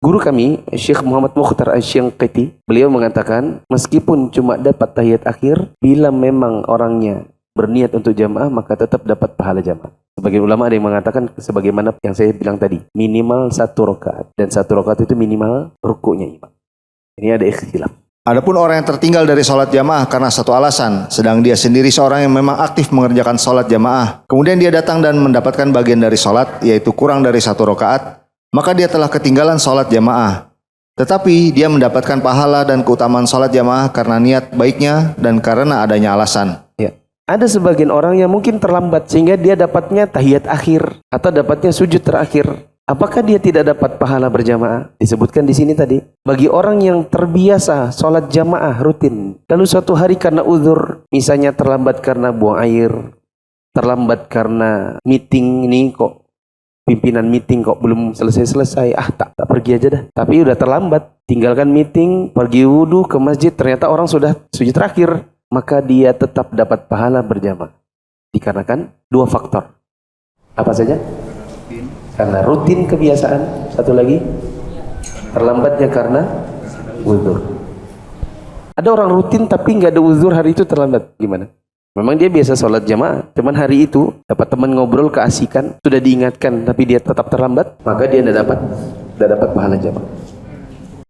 Guru kami, Syekh Muhammad Mukhtar Asy-Syanqiti, beliau mengatakan, meskipun cuma dapat tahiyat akhir, bila memang orangnya berniat untuk jamaah, maka tetap dapat pahala jamaah. Sebagian ulama ada yang mengatakan, sebagaimana yang saya bilang tadi, minimal 1 rakaat. Dan 1 rakaat itu minimal rukuknya imam. Ini ada ikhtilaf. Adapun orang yang tertinggal dari sholat jamaah karena satu alasan, sedang dia sendiri seorang yang memang aktif mengerjakan sholat jamaah, kemudian dia datang dan mendapatkan bagian dari sholat, yaitu kurang dari 1 rakaat, maka dia telah ketinggalan sholat jamaah. Tetapi dia mendapatkan pahala dan keutamaan sholat jamaah karena niat baiknya dan karena adanya alasan. Ya. Ada sebagian orang yang mungkin terlambat sehingga dia dapatnya tahiyat akhir atau dapatnya sujud terakhir. Apakah dia tidak dapat pahala berjamaah? Disebutkan di sini tadi. Bagi orang yang terbiasa sholat jamaah rutin, lalu suatu hari karena uzur, misalnya terlambat karena buang air, terlambat karena meeting ini kok, pimpinan meeting kok belum selesai-selesai, tak pergi aja dah. Tapi udah terlambat, tinggalkan meeting, pergi wudhu ke masjid, ternyata orang sudah sujud terakhir, maka dia tetap dapat pahala berjamaah. Dikarenakan 2 faktor. Apa saja? Karena rutin kebiasaan, satu lagi terlambatnya karena uzur. Ada orang rutin tapi nggak ada uzur, hari itu terlambat, gimana? Memang dia biasa sholat jamaah, cuman hari itu dapat teman ngobrol keasikan, sudah diingatkan tapi dia tetap terlambat, maka dia tidak dapat pahala jamaah.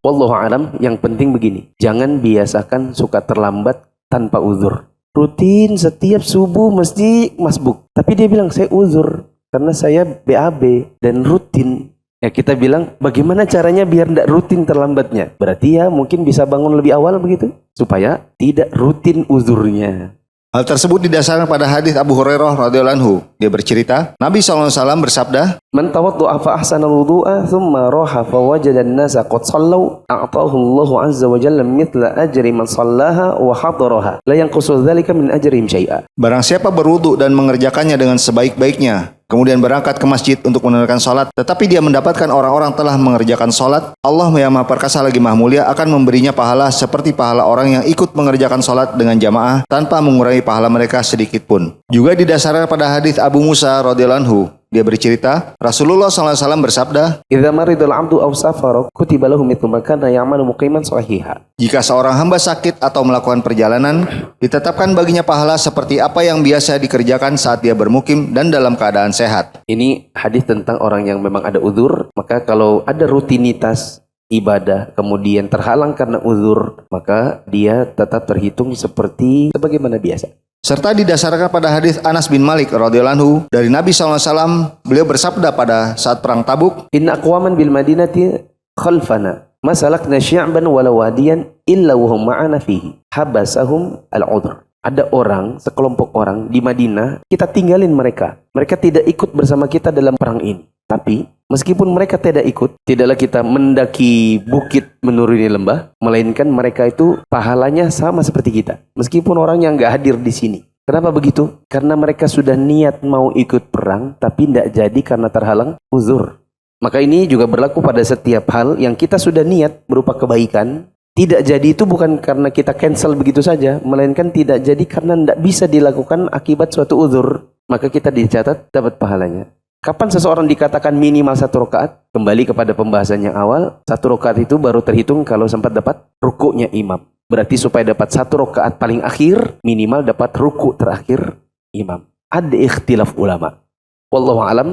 Wallahu alam, yang penting begini, jangan biasakan suka terlambat tanpa uzur. Rutin setiap subuh mesti masbuk, tapi dia bilang saya uzur karena saya BAB dan rutin. Ya kita bilang bagaimana caranya biar tidak rutin terlambatnya? Berarti ya mungkin bisa bangun lebih awal begitu supaya tidak rutin uzurnya. Hal tersebut didasarkan pada hadis Abu Hurairah radhiyallahu anhu. Dia bercerita, Nabi SAW bersabda, "Man tawaddu'a fa ahsana al-wudu'a thumma raha fa wajada an-nasa qad sallu, a'tahu Allahu 'azza wa jalla mithla ajri man sallaha wa hadaraha, la yanqusu dzalika min ajrihim syai'a." Barang siapa berwudu dan mengerjakannya dengan sebaik-baiknya, kemudian berangkat ke masjid untuk menunaikan salat, tetapi dia mendapatkan orang-orang telah mengerjakan salat, Allah yang Maha Perkasa lagi Maha Mulia akan memberinya pahala seperti pahala orang yang ikut mengerjakan salat dengan jamaah tanpa mengurangi pahala mereka sedikit pun. Juga didasarkan pada hadis Abu Musa radhiyallahu anhu. Dia bercerita, Rasulullah SAW bersabda, "Idza maridal 'abdu aw safara, kutiba lahu mithlu ma kana ya'malu muqiman shahiha." Jika seorang hamba sakit atau melakukan perjalanan, ditetapkan baginya pahala seperti apa yang biasa dikerjakan saat dia bermukim dan dalam keadaan sehat. Ini hadis tentang orang yang memang ada uzur, maka kalau ada rutinitas ibadah kemudian terhalang karena uzur, maka dia tetap terhitung seperti sebagaimana biasa. Serta didasarkan pada hadis Anas bin Malik radhiyallahu anhu dari Nabi SAW, beliau bersabda pada saat perang Tabuk, "Inna aqwaman bil madinati khalfana, ma salakna syi'ban wala wadiyan illa wa hum ma'ana fihi, habasahum al-'udhr." Ada orang, sekelompok orang di Madinah, kita tinggalin mereka. Mereka tidak ikut bersama kita dalam perang ini. Tapi meskipun mereka tidak ikut, tidaklah kita mendaki bukit menuruni lembah, melainkan mereka itu pahalanya sama seperti kita. Meskipun orang yang nggak hadir di sini. Kenapa begitu? Karena mereka sudah niat mau ikut perang, tapi tidak jadi karena terhalang uzur. Maka ini juga berlaku pada setiap hal yang kita sudah niat berupa kebaikan. Tidak jadi itu bukan karena kita cancel begitu saja, melainkan tidak jadi karena tidak bisa dilakukan akibat suatu uzur. Maka kita dicatat dapat pahalanya. Kapan seseorang dikatakan minimal 1 rakaat? Kembali kepada pembahasan yang awal, 1 rakaat itu baru terhitung kalau sempat dapat rukuknya imam. Berarti supaya dapat 1 rakaat paling akhir, minimal dapat rukuk terakhir imam. Ada ikhtilaf ulama. Wallahu alam,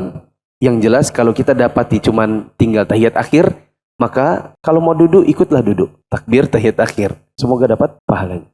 yang jelas kalau kita dapati cuman tinggal tahiyat akhir, maka kalau mau duduk ikutlah duduk. Takbir tahiyat akhir. Semoga dapat pahalanya.